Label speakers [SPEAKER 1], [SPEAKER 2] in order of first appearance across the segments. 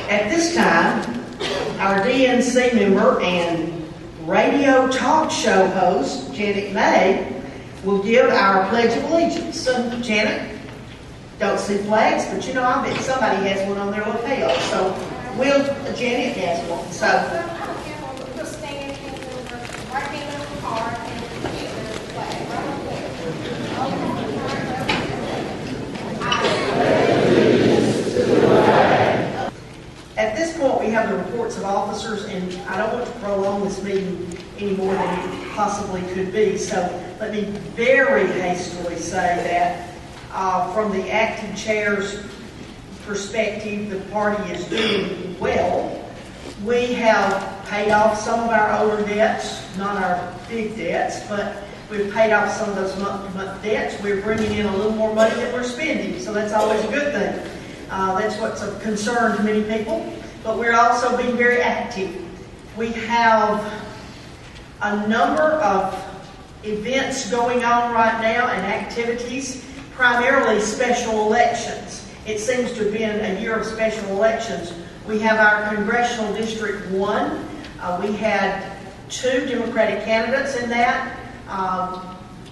[SPEAKER 1] At this time, our DNC member and radio talk show host, Janet May, will give our Pledge of Allegiance. So, Janet, don't see flags, but you know, I bet somebody has one on their lapel. So, Janet has one. So,
[SPEAKER 2] we'll stand in the right hand on the card and give the flag right on there.
[SPEAKER 1] At this point, we have the reports of officers, and I don't want to prolong this meeting any more than it possibly could be. So let me very hastily say that from the acting chair's perspective, the party is doing well. We have paid off some of our older debts, not our big debts, but we've paid off some of those month-to-month debts. We're bringing in a little more money than we're spending, so that's always a good thing. That's what's of concern to many people, but we're also being very active. We have a number of events going on right now and activities, primarily special elections. It seems to have been a year of special elections. We have our Congressional District 1. We had 2 Democratic candidates in that.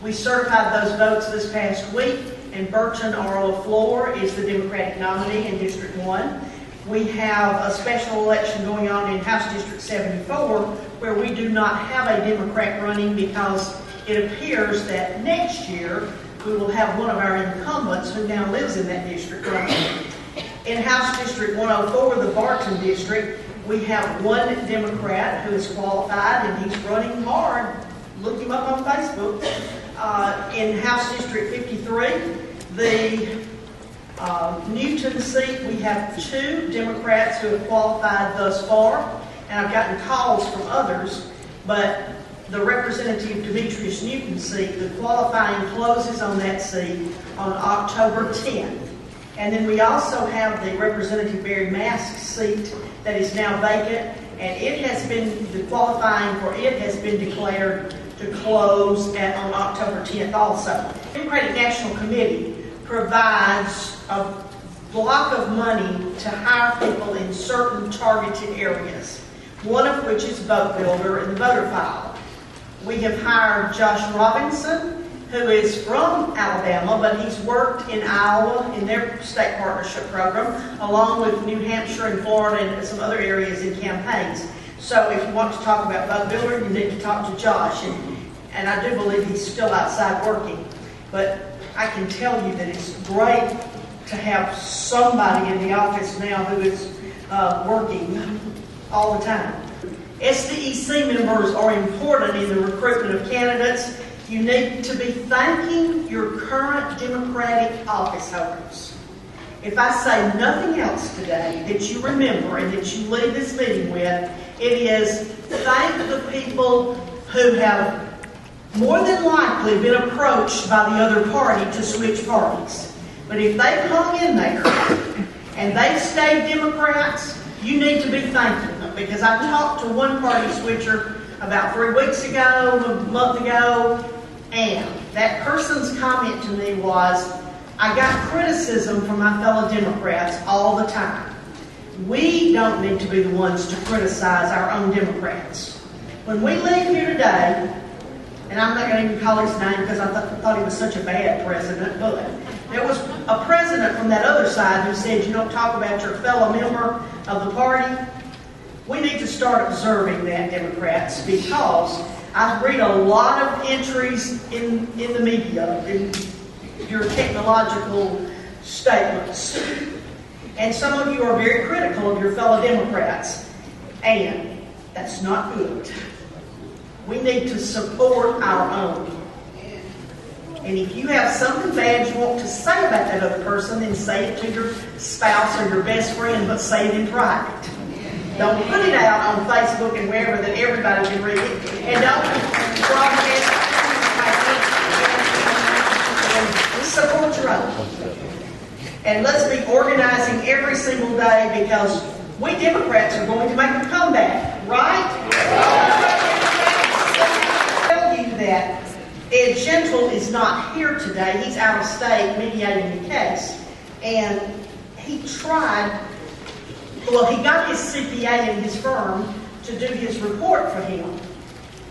[SPEAKER 1] We certified those votes this past week, and Burton R. LaFleur is the Democratic nominee in District 1. We have a special election going on in House District 74 where we do not have a Democrat running because it appears that next year we will have one of our incumbents who now lives in that district running. In House District 104, the Barton District, we have one Democrat who is qualified and he's running hard. Look him up on Facebook. In House District 53, the Newton seat, we have 2 Democrats who have qualified thus far, and I've gotten calls from others, but the Representative Demetrius Newton seat, the qualifying closes on that seat on October 10th. And then we also have the Representative Barry Mask's seat that is now vacant, and the qualifying for it has been declared to close on October 10th also. The Democratic National Committee provides a block of money to hire people in certain targeted areas, one of which is vote builder and the voter file. We have hired Josh Robinson, who is from Alabama, but he's worked in Iowa in their state partnership program, along with New Hampshire and Florida and some other areas in campaigns. So if you want to talk about vote builder, you need to talk to Josh. And I do believe he's still outside working. But I can tell you that it's great to have somebody in the office now who is working all the time. SDEC members are important in the recruitment of candidates. You need to be thanking your current Democratic office holders. If I say nothing else today that you remember and that you leave this meeting with, it is thank the people who have more than likely been approached by the other party to switch parties. But if they've hung in there and they've stayed Democrats, you need to be thanking them, because I talked to one party switcher about 3 weeks ago, a month ago, and that person's comment to me was, I got criticism from my fellow Democrats all the time. We don't need to be the ones to criticize our own Democrats. When we leave here today, and I'm not going to even call his name because I thought he was such a bad president, but there was a president from that other side who said, you don't talk about your fellow member of the party. We need to start observing that, Democrats, because I read a lot of entries in the media, in your technological statements. And some of you are very critical of your fellow Democrats. And that's not good. We need to support our own. And if you have something bad you want to say about that other person, then say it to your spouse or your best friend, but say it in private. Don't put it out on Facebook and wherever that everybody can read it. And don't broadcast it. Support your own. And let's be organizing every single day, because we Democrats are going to make a comeback, right? That Ed Gentle is not here today. He's out of state mediating the case. And he tried Well, he got his CPA in his firm to do his report for him.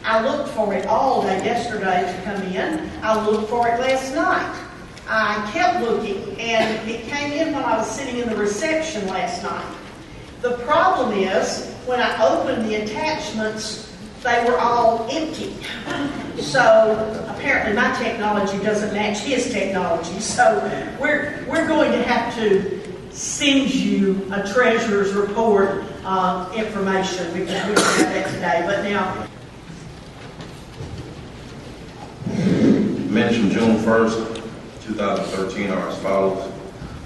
[SPEAKER 1] I looked for it all day yesterday to come in. I looked for it last night. I kept looking, and it came in when I was sitting in the reception last night. The problem is, when I opened the attachments, they were all empty. So apparently my technology doesn't match his technology. So we're going to have to send you a treasurer's report information because we don't have that today. But now,
[SPEAKER 3] minutes from June 1st, 2013 are as follows.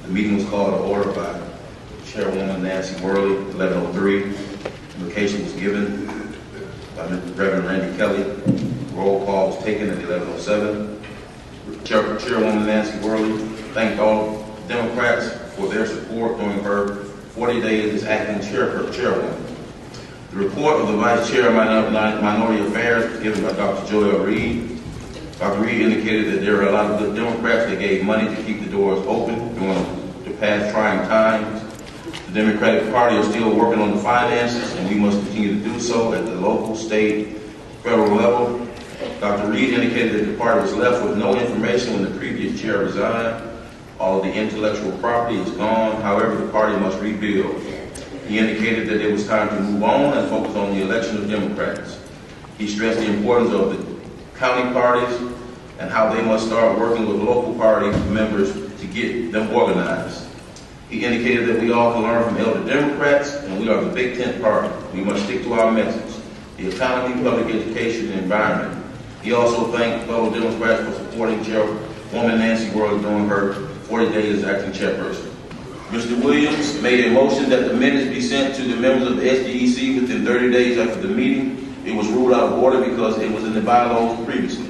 [SPEAKER 3] The meeting was called to order by Chairwoman Nancy Worley, 11:03. Invocation was given by Reverend Randy Kelly. Roll call was taken at 11:07. Chairwoman Nancy Worley thanked all Democrats for their support during her 40 days as acting chairwoman. The report of the Vice Chair of Minority Affairs was given by Dr. Joel Reed. Dr. Reed indicated that there are a lot of good Democrats that gave money to keep the doors open during the past trying times. The Democratic Party is still working on the finances, and we must continue to do so at the local, state, federal level. Dr. Reed indicated that the party was left with no information when the previous chair resigned. All of the intellectual property is gone. However, the party must rebuild. He indicated that it was time to move on and focus on the election of Democrats. He stressed the importance of the county parties and how they must start working with local party members to get them organized. He indicated that we all can learn from elder Democrats, and we are the big tent party. We must stick to our message: the economy, public education, and environment. He also thanked fellow Democrats for supporting Chairwoman Nancy Worley during her 40 days as acting chairperson. Mr. Williams made a motion that the minutes be sent to the members of the SDEC within 30 days after the meeting. It was ruled out of order because it was in the bylaws previously.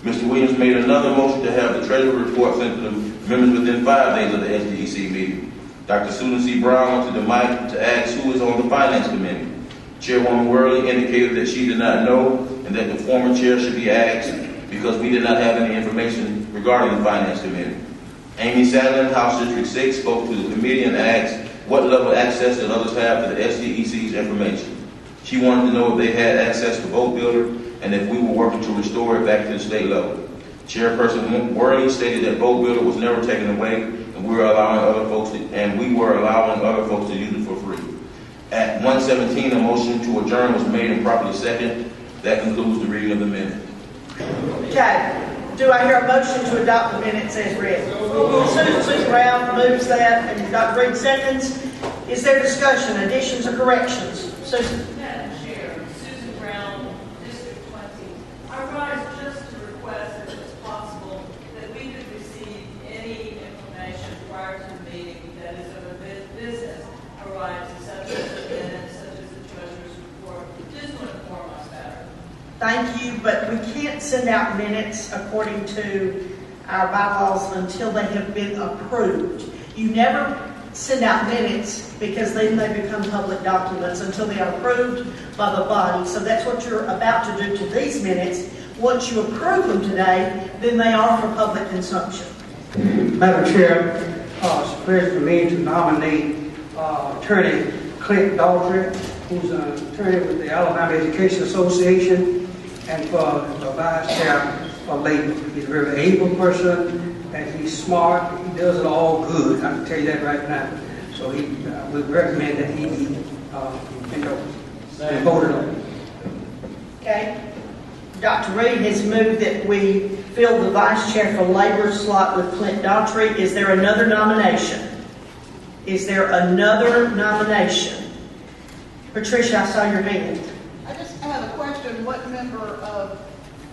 [SPEAKER 3] Mr. Williams made another motion to have the treasury report sent to the members within 5 days of the SDEC meeting. Dr. Susan C. Brown went to the mic to ask who is on the Finance Committee. Chairwoman Worley indicated that she did not know and that the former chair should be asked because we did not have any information regarding the Finance Committee. Amy Sadlin, House District 6, spoke to the committee and asked what level of access did others have to the SDEC's information. She wanted to know if they had access to Vote Builder and if we were working to restore it back to the state level. Chairperson Worley stated that Vote Builder was never taken away, and we were allowing other folks to use it for free. At 1:17, a motion to adjourn was made and properly seconded. That concludes the reading of the minute.
[SPEAKER 1] okay. Do I hear a motion to adopt the minutes as read? Susan Brown moves that, and Dr. Reed seconds. Is there discussion, additions, or corrections? Susan?
[SPEAKER 4] Madam Chair, Susan Brown, District 20. I rise just to request, if it's possible, that we could receive any information prior to the meeting that is of a business arises, such as the minutes, such as the treasurer's report, just to inform us better.
[SPEAKER 1] Thank you, but we can't send out minutes according to our bylaws until they have been approved. You never send out minutes because then they become public documents until they are approved by the body. So that's what you're about to do to these minutes. Once you approve them today, then they are for public consumption.
[SPEAKER 5] Madam Chair, it's a pleasure for me to nominate Attorney Clint Daughtry, who's an attorney with the Alabama Education Association, and for the Vice Chair of Labor. He's a very able person, and he's smart. He does it all good. I can tell you that right now. So we recommend that he be voted on.
[SPEAKER 1] Okay. Dr. Reed has moved that we fill the Vice Chair for Labor slot with Clint Daughtry. Is there another nomination? Is there another nomination? Patricia, I saw your hand.
[SPEAKER 6] I just have a question.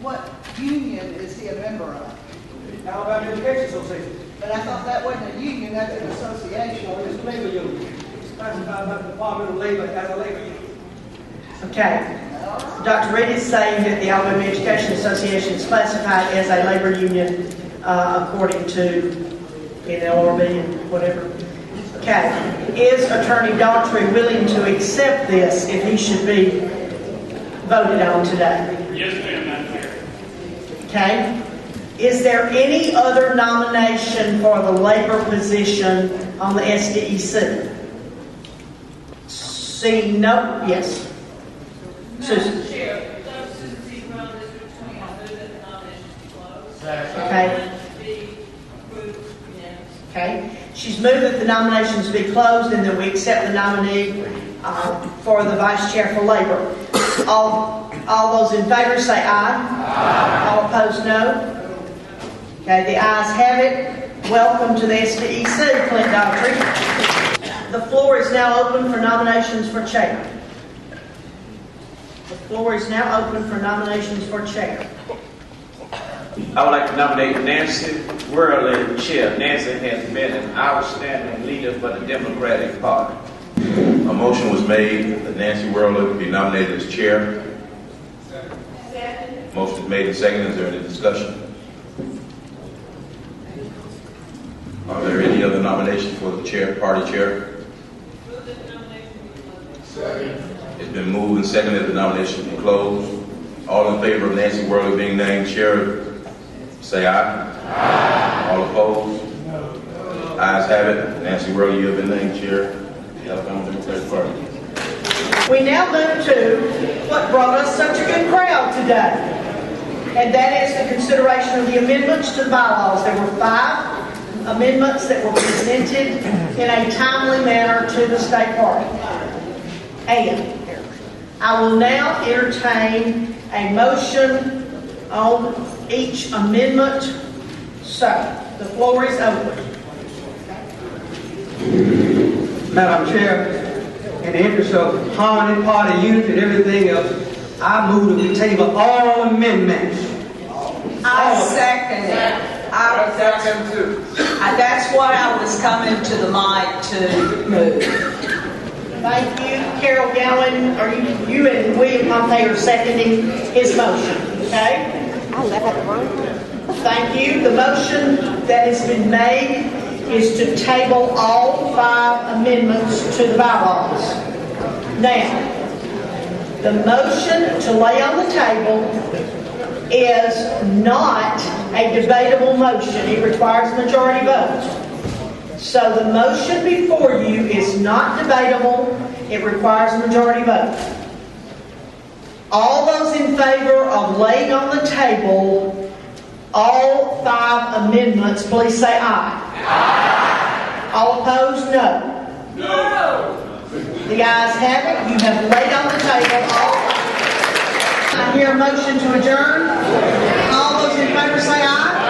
[SPEAKER 6] What union is he a member of?
[SPEAKER 5] Alabama Education Association.
[SPEAKER 6] But I thought that wasn't a union, that's an association.
[SPEAKER 5] It's a labor union. It's classified by the Department of Labor as a labor union.
[SPEAKER 1] Okay. Dr. Reed is saying that the Alabama Education Association is classified as a labor union according to NLRB and whatever. Okay. Is Attorney Daughtry willing to accept this if he should be voted on today?
[SPEAKER 7] Yes, ma'am, Madam Chair.
[SPEAKER 1] Okay. Is there any other nomination for the labor position on the SDEC? Seeing no, yes. Susan,
[SPEAKER 4] Madam Chair, Susan C. Brown, District 20, I move that the nominations be closed.
[SPEAKER 1] okay,
[SPEAKER 4] Be approved unanimously.
[SPEAKER 1] okay. She's moved that the nominations be closed and that we accept the nominee for the vice chair for labor. All those in favor say aye. Aye. All opposed, no. Okay, the ayes have it. Welcome to the SDEC, Clint Daughtry. The floor is now open for nominations for chair. The floor is now open for nominations for chair.
[SPEAKER 7] I would like to nominate Nancy Worley, Chair. Nancy has been an outstanding leader for the Democratic Party.
[SPEAKER 3] A motion was made that Nancy Worley be nominated as chair. Motion is made and seconded. Is there any discussion? Are there any other nominations for the chair, party chair? It's been moved and seconded that the nomination be closed. All in favor of Nancy Worley being named chair, say aye. Aye. All opposed? No. Ayes have it. Nancy Worley, you have been named chair of the Alabama Democratic Party.
[SPEAKER 1] We now move to what brought us such a good crowd today, and that is the consideration of the amendments to the bylaws. There were 5 amendments that were presented in a timely manner to the state party. And I will now entertain a motion on each amendment. So, the floor is open.
[SPEAKER 5] Madam Chair, in the interest of harmony, party unity, and everything else, I move that we table all amendments.
[SPEAKER 8] I second it. That's why I was coming to the mic to move.
[SPEAKER 1] Thank you, Carol Gowen. Are you and William Pompey are seconding his motion, okay? Thank you. The motion that has been made is to table all 5 amendments to the bylaws. Now, the motion to lay on the table is not a debatable motion. It requires a majority vote. So the motion before you is not debatable. It requires a majority vote. All those in favor of laying on the table all 5 amendments, please say aye. Aye. All opposed, no. No. The ayes have it. You have laid on the table all 5. I hear a motion to adjourn. All those in favor say aye.